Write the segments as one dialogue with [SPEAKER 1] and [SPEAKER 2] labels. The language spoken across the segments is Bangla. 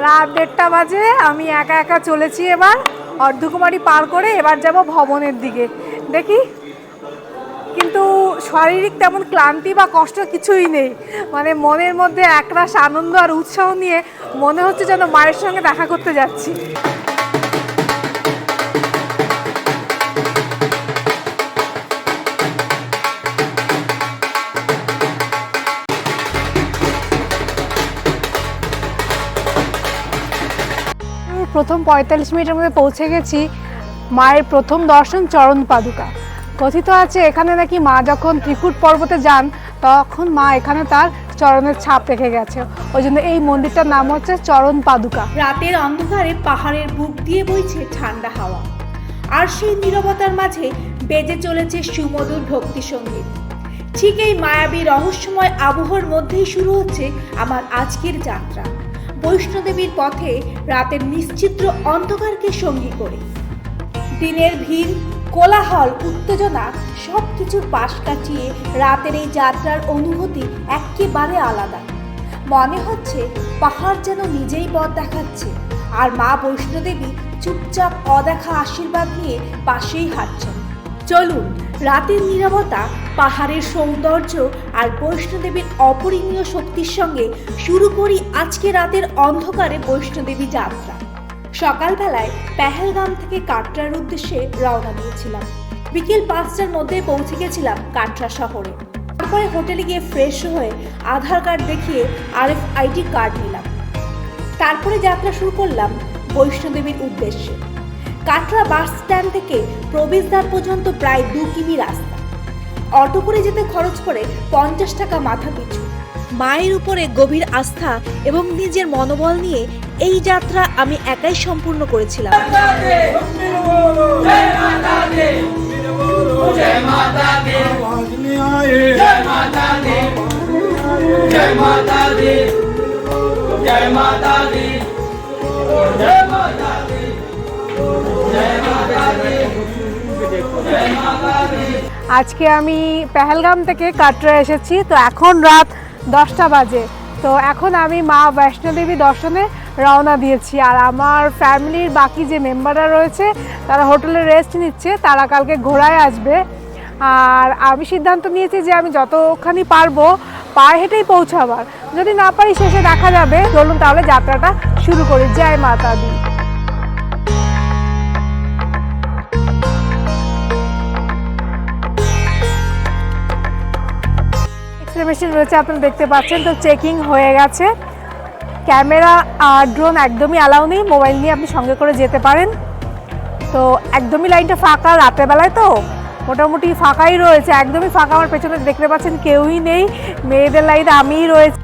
[SPEAKER 1] রাত 1:30 বাজে। আমি একা একা চলেছি এবার অর্ধকুমারী পার করে এবার যাব ভবনের দিকে। দেখি, কিন্তু শারীরিক তেমন ক্লান্তি বা কষ্ট কিছুই নেই, মানে মনের মধ্যে একরাশ আনন্দ আর উৎসাহ নিয়ে মনে হচ্ছে যেন মায়ের সঙ্গে দেখা করতে যাচ্ছি। প্রথম 45 মিনিটের মধ্যে পৌঁছে গেছি। মায়ের প্রথম দর্শন চরণ পাদুকা। কথিত আছে এখানে নাকি মা যখন ত্রিকুট পর্বতে যান তখন মা এখানে তার চরণের ছাপ রেখে গেছে, ওই জন্য এই মন্দিরটার নাম হচ্ছে চরণ পাদুকা।
[SPEAKER 2] রাতের অন্ধকারে পাহাড়ের বুক দিয়ে বইছে ঠান্ডা হাওয়া, আর সেই নীরবতার মাঝে বেজে চলেছে সুমধুর ভক্তি সঙ্গীত। ঠিক এই মায়াবী রহস্যময় আবহাওয়ার মধ্যেই শুরু হচ্ছে আমার আজকের যাত্রা, বৈষ্ণোদেবীর পথে রাতের নিশ্চিদ্র অন্ধকারকে সঙ্গী করে। দিনের ভিড়, কোলাহল, উত্তেজনা সব কিছুর পাশ কাটিয়ে রাতের এই যাত্রার অনুভূতি একেবারে আলাদা। মনে হচ্ছে পাহাড় যেন নিজেই পথ দেখাচ্ছে, আর মা বৈষ্ণোদেবী চুপচাপ অদেখা আশীর্বাদ নিয়ে পাশেই হাঁটছেন। চলুন রাতের নীরবতা, পাহাড়ের সৌন্দর্য আর বৈষ্ণোদেবীর অপরিমেয় শক্তির সঙ্গে শুরু করি আজকে রাতের অন্ধকারে বৈষ্ণোদেবী যাত্রা। সকালবেলায় পেহেলগাম থেকে কাটরার উদ্দেশ্যে রওনা দিয়েছিলাম। বিকেল 5টার মধ্যে পৌঁছে গেছিলাম কাটরা শহরে। তারপরে হোটেলে গিয়ে ফ্রেশ হয়ে আধার কার্ড দেখিয়ে RFID কার্ড নিলাম। তারপরে যাত্রা শুরু করলাম বৈষ্ণোদেবীর উদ্দেশ্যে। কাটরা বাস স্ট্যান্ড থেকে প্রবেশদ্বার পর্যন্ত প্রায় 2 কিমি রাস্তা। অটো করে যেতে খরচ পড়ে 50 টাকা মাথা পিছু। মায়ের উপরে গভীর আস্থা এবং নিজের মনোবল নিয়ে এই যাত্রা আমি একাই সম্পূর্ণ করেছিলাম।
[SPEAKER 1] আজকে আমি পেহেলগাম থেকে কাটরা এসেছি, তো এখন রাত 10টা বাজে। তো এখন আমি মা বৈষ্ণোদেবী দর্শনে রওনা দিয়েছি, আর আমার ফ্যামিলির বাকি যে মেম্বাররা রয়েছে তারা হোটেলে রেস্ট নিচ্ছে, তারা কালকে ঘোড়ায় আসবে। আর আমি সিদ্ধান্ত নিয়েছি যে আমি যতখানি পারবো পায়ে হেঁটেই পৌঁছাবার, যদি না পারি শেষে দেখা যাবে। চলুন তাহলে যাত্রাটা শুরু করি। জয় মাতা দি। মেশিন রয়েছে, আপনারা দেখতে পাচ্ছেন। তো চেকিং হয়ে গেছে, ক্যামেরা আর ড্রোন একদমই অ্যালাউ নেই, মোবাইল নিয়ে আপনি সঙ্গে করে যেতে পারেন। তো একদমই লাইনটা ফাঁকা, রাতের বেলায় তো মোটামুটি ফাঁকাই রয়েছে, একদমই ফাঁকা। আমার পেছনে দেখতে পাচ্ছেন কেউই নেই, মেয়েদের লাইনে আমিই রয়েছি।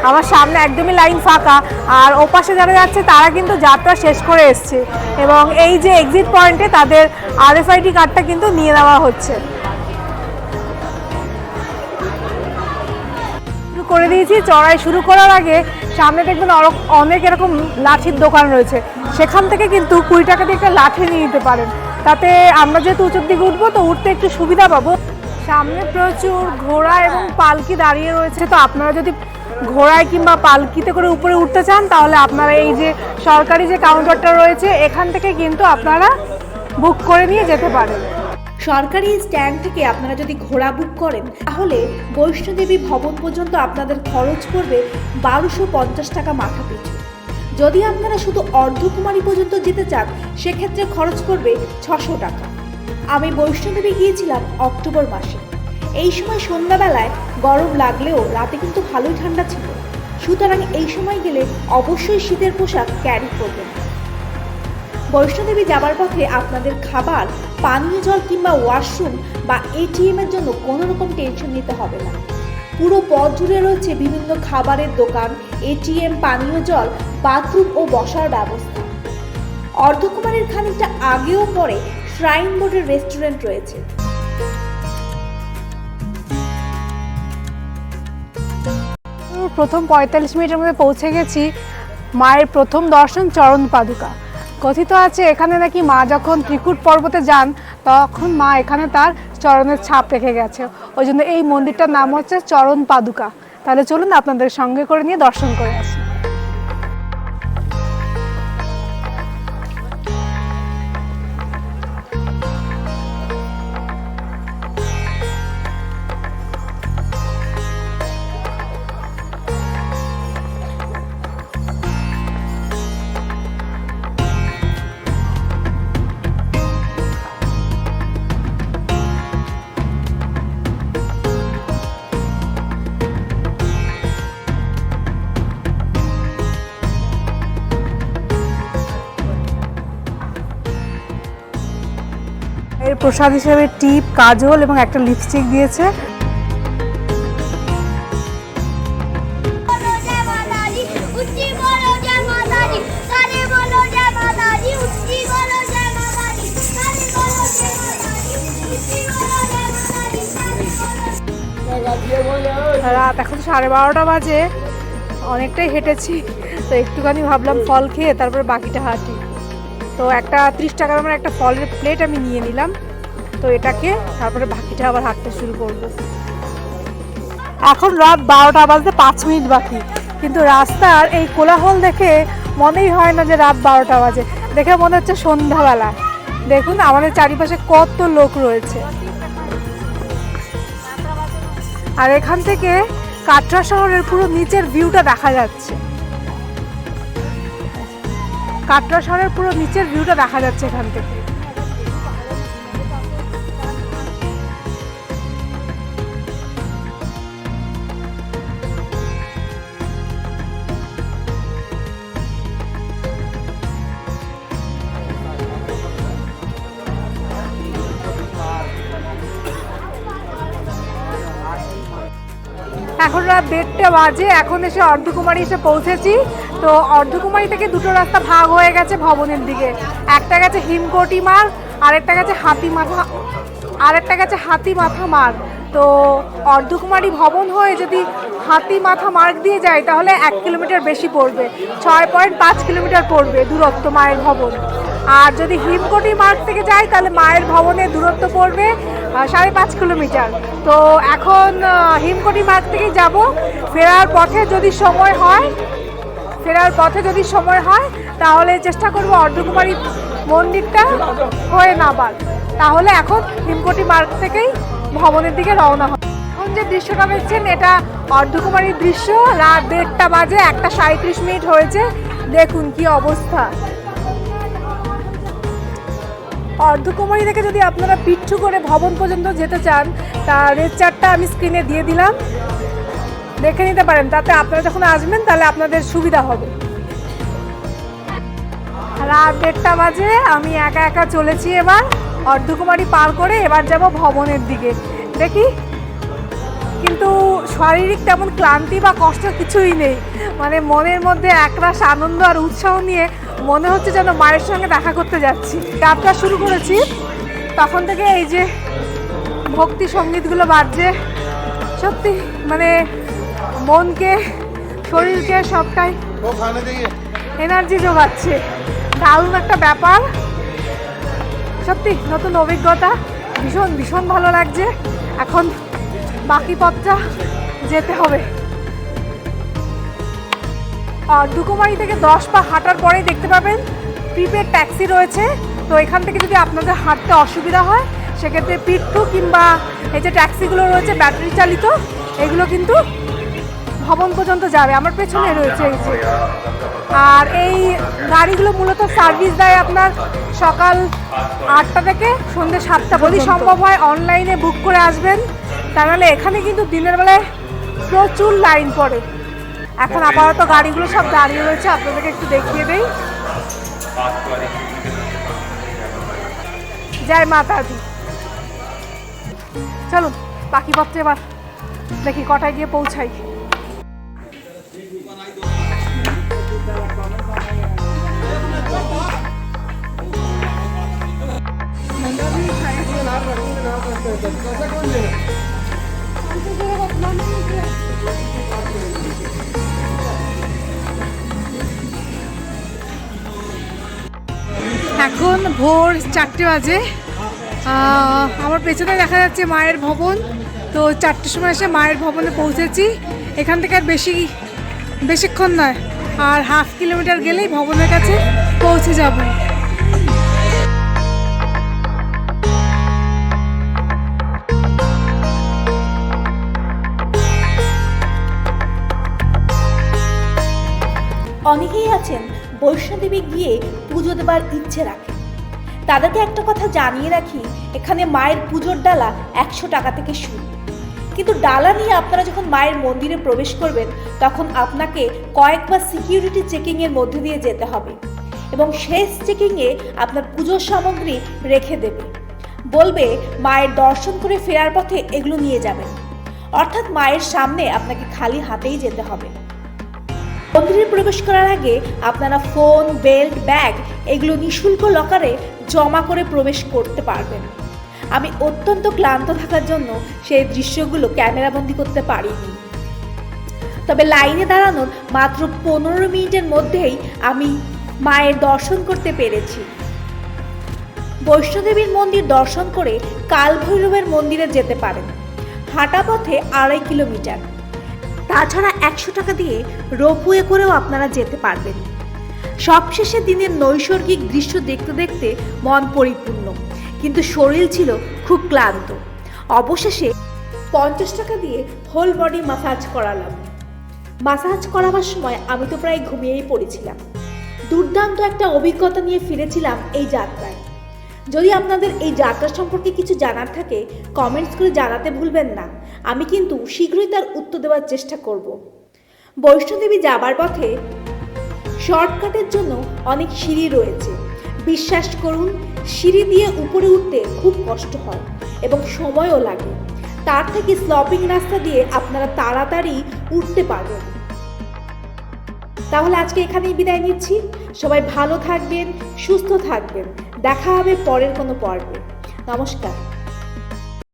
[SPEAKER 1] আমার সামনে একদমই লাইন ফাঁকা, আর ওপাশে যারা যাচ্ছে তারা কিন্তু যাত্রা শেষ করে এসছে, এবং এই যে এক্সিট পয়েন্টে তাদের RFID কার্ডটা কিন্তু নিয়ে নেওয়া হচ্ছে। করে দিয়েছি। চড়াই শুরু করার আগে সামনে দেখবেন অনেক এরকম লাঠির দোকান রয়েছে, সেখান থেকে কিন্তু 20 টাকা দিয়ে একটা লাঠি নিয়ে নিতে পারেন, তাতে আমরা যেহেতু উঁচুর দিকে উঠবো তো উঠতে একটু সুবিধা পাবো। সামনে প্রচুর ঘোড়া এবং পালকি দাঁড়িয়ে রয়েছে, তো আপনারা যদি ঘোড়ায় কিংবা পালকিতে করে উপরে উঠতে চান তাহলে আপনারা এই যে সরকারি যে কাউন্টারটা রয়েছে এখান থেকে কিন্তু আপনারা বুক করে নিয়ে যেতে পারেন।
[SPEAKER 2] সরকারি স্ট্যান্ড থেকে আপনারা যদি ঘোড়া বুক করেন তাহলে বৈষ্ণোদেবী ভবন পর্যন্ত আপনাদের খরচ পড়বে 1250 টাকা মাথা পিছু। যদি আপনারা শুধু অর্ধকুমারী পর্যন্ত যেতে চান সেক্ষেত্রে খরচ পড়বে 600 টাকা। আমি বৈষ্ণোদেবী গিয়েছিলাম অক্টোবর মাসে। এই সময় সন্ধ্যাবেলায় গরম লাগলেও রাতে কিন্তু ভালোই ঠান্ডা ছিল, সুতরাং এই সময় গেলে অবশ্যই শীতের পোশাক ক্যারি করবেন। বৈষ্ণোদেবী যাবার পথে আপনাদের খাবার, পানীয় জল কিংবা ওয়াশরুম বা ATM এর জন্য কোনো রকম টেনশন নিতে হবে না। পুরো পথ জুড়ে রয়েছে বিভিন্ন খাবারের দোকান, ATM, পানীয় জল, বাথরুম ও বসার ব্যবস্থা। অর্ধকুমারীর খানিকটা আগেও পরে শ্রাইন বোর্ডের রেস্টুরেন্ট রয়েছে।
[SPEAKER 1] প্রথম 45 মিনিটের মধ্যে পৌঁছে গেছি। মায়ের প্রথম দর্শন চরণ পাদুকা। কথিত আছে এখানে নাকি মা যখন ত্রিকুট পর্বতে যান তখন মা এখানে তার চরণের ছাপ রেখে গেছে, ওই জন্য এই মন্দিরটার নাম হচ্ছে চরণ পাদুকা। তাহলে চলুন আপনাদের সঙ্গে করে নিয়ে দর্শন করে আসি। প্রসাদ হিসেবে টিপ, কাজল এবং একটা লিপস্টিক দিয়েছে। রাত এখন 12:30 বাজে, অনেকটাই হেঁটেছি, তো একটুখানি ভাবলাম ফল খেয়ে তারপরে বাকিটা হাঁটি। তো একটা 30 টাকার আমার একটা ফলের প্লেট আমি নিয়ে নিলাম, তো এটাকে তারপরে বাকিটা আবার হাঁটতে শুরু করব। এখন রাত 12টা বাজতে 5 মিনিট বাকি, কিন্তু রাস্তার এই কোলাহল দেখে মনেই হয় না যে রাত 12টা বাজে, দেখে মনে হচ্ছে সন্ধ্যাবেলা। দেখুন আমাদের চারিপাশে কত লোক রয়েছে। আর এখান থেকে কাটরা শহরের পুরো নিচের ভিউটা দেখা যাচ্ছে। কাটরা শহরের পুরো নিচের ভিউটা দেখা যাচ্ছে এখান থেকে। এখন রাত 1:30 বাজে, এখন এসে অর্ধকুমারী এসে পৌঁছেছি। তো অর্ধকুমারী থেকে দুটো রাস্তা ভাগ হয়ে গেছে ভবনের দিকে, একটা গেছে হিমকোটি মার্গ, আরেকটা গেছে হাতিমাথা মার্গ। তো অর্ধকুমারী ভবন হয়ে যদি হাতিমাথা মার্গ দিয়ে যায় তাহলে 1 কিলোমিটার বেশি পড়বে, 6.5 কিলোমিটার পড়বে দূরত্ব মায়ের ভবন। আর যদি হিমকোটি মার্গ থেকে যায় তাহলে মায়ের ভবনের দূরত্ব পড়বে 5.5 কিলোমিটার। তো এখন হিমকোটি মার্গ থেকেই যাব। ফেরার পথে যদি সময় হয় তাহলে চেষ্টা করব অর্ধকুমারী মন্দিরটা হয়ে নাবার, তাহলে এখন হিমকোটি মার্গ থেকেই ভবনের দিকে রওনা হয়। এখন যে দৃশ্যটা দেখছেন এটা অর্ধকুমারীর দৃশ্য। রাত 1:30 বাজে, 1:37 হয়েছে। দেখুন কি অবস্থা। অর্ধকুমারী থেকে যদি আপনারা পিচ্ছু করে ভবন পর্যন্ত যেতে চান, তার রেড চার্টটা আমি স্ক্রিনে দিয়ে দিলাম, দেখে নিতে পারেন। তাতে আপনারা যখন আসবেন তাহলে আপনাদের সুবিধা হবে। রাত 1:30 বাজে, আমি একা একা চলেছি এবার অর্ধকুমারী পার করে। এবার যাব ভবনের দিকে। দেখি, কিন্তু শারীরিক তেমন ক্লান্তি বা কষ্ট কিছুই নেই, মানে মনের মধ্যে একরাশ আনন্দ আর উৎসাহ নিয়ে মনে হচ্ছে যেন মায়ের সঙ্গে দেখা করতে যাচ্ছি। যাত্রা শুরু করেছি তখন থেকে এই যে ভক্তি সঙ্গীতগুলো বাজছে, সত্যি মানে মনকে, শরীরকে সবটাই এনার্জি যোগাচ্ছে। দারুণ একটা ব্যাপার, সত্যি নতুন অভিজ্ঞতা, ভীষণ ভীষণ ভালো লাগছে। এখন বাকি পথটা যেতে হবে। অর্ধকুমারী থেকে 10 পা হাঁটার পরেই দেখতে পাবেন প্রিপেড ট্যাক্সি রয়েছে। তো এখান থেকে যদি আপনাদের হাঁটতে অসুবিধা হয় সেক্ষেত্রে পিট্টু কিংবা এই যে ট্যাক্সিগুলো রয়েছে ব্যাটারি চালিত, এগুলো কিন্তু ভবন পর্যন্ত যাবে। আমার পেছনে রয়েছে এই যে। আর এই গাড়িগুলো মূলত সার্ভিস দেয় আপনার সকাল 8টা থেকে সন্ধ্যে 7টা। যদি সম্ভব হয় অনলাইনে বুক করে আসবেন, তা নাহলে এখানে কিন্তু দিনের বেলায় প্রচুর লাইন পড়ে। এখন আপাতত গাড়িগুলো সব দাঁড়িয়ে রয়েছে, আপনাদেরকে একটু দেখিয়ে দেই। জয় মাতা দি। চলুন বাকি পথে এবার দেখি কটায় গিয়ে পৌঁছাই। এখন ভোর 4টে বাজে। আমার পেছনে দেখা যাচ্ছে মায়ের ভবন। তো 4টের সময় এসে মায়ের ভবনে পৌঁছেছি। এখান থেকে আর বেশিক্ষণ নয়, আর 1/2 কিলোমিটার গেলেই ভবনের কাছে পৌঁছে যাব।
[SPEAKER 2] অনেকেই আছেন বৈষ্ণোদেবী গিয়ে পুজো দেবার ইচ্ছে রাখেন। তাদেরকে একটা কথা জানিয়ে রাখি, এখানে মায়ের পুজোর ডালা 100 টাকা থেকে শুরু। কিন্তু ডালা নিয়ে আপনারা যখন মায়ের মন্দিরে প্রবেশ করবেন তখন আপনাকে কয়েকবার সিকিউরিটি চেকিংয়ের মধ্যে দিয়ে যেতে হবে এবং শেষ চেকিংয়ে আপনার পুজোর সামগ্রী রেখে দেবে। বলবে মায়ের দর্শন করে ফেরার পথে এগুলো নিয়ে যাবেন, অর্থাৎ মায়ের সামনে আপনাকে খালি হাতেই যেতে হবে। মন্দিরে প্রবেশ করার আগে আপনারা ফোন, বেল্ট, ব্যাগ এগুলো নিঃশুল্ক লকারে জমা করে প্রবেশ করতে পারবেন। আমি অত্যন্ত ক্লান্ত থাকার জন্য সেই দৃশ্যগুলো ক্যামেরাবন্দি করতে পারিনি, তবে লাইনে দাঁড়ানোর মাত্র 15 মিনিটের মধ্যেই আমি মায়ের দর্শন করতে পেরেছি। বৈষ্ণোদেবীর মন্দির দর্শন করে কালভৈরবের মন্দিরে যেতে পারেন, হাঁটা পথে 2.5 কিলোমিটার। তাছাড়া 100 টাকা দিয়ে রোপওয়ে করেও আপনারা যেতে পারবেন। সবশেষে দিনের নৈসর্গিক দৃশ্য দেখতে দেখতে মন পরিপূর্ণ, কিন্তু শরীর ছিল খুব ক্লান্ত। অবশেষে 50 টাকা দিয়ে হোল বডি মাসাজ করালাম। মাসাজ করাবার সময় আমি তো প্রায় ঘুমিয়েই পড়েছিলাম। দুর্দান্ত একটা অভিজ্ঞতা নিয়ে ফিরেছিলাম এই যাত্রায়। যদি আপনাদের এই যাত্রা সম্পর্কে কিছু জানার থাকে কমেন্টস করে জানাতে ভুলবেন না, আমি কিন্তু শীঘ্রই তার উত্তর দেওয়ার চেষ্টা করব। বৈষ্ণোদেবী যাবার পথে শর্টকাটের জন্য অনেক সিঁড়ি রয়েছে। বিশ্বাস করুন, সিঁড়ি দিয়ে উপরে উঠতে খুব কষ্ট হয় এবং সময়ও লাগে। তার থেকে স্লপিং রাস্তা দিয়ে আপনারা তাড়াতাড়ি উঠতে পারবেন। তাহলে আজকে এখানেই বিদায় নিচ্ছি। সবাই ভালো থাকবেন, সুস্থ থাকবেন। দেখা হবে পরের কোনো পর্বে। নমস্কার।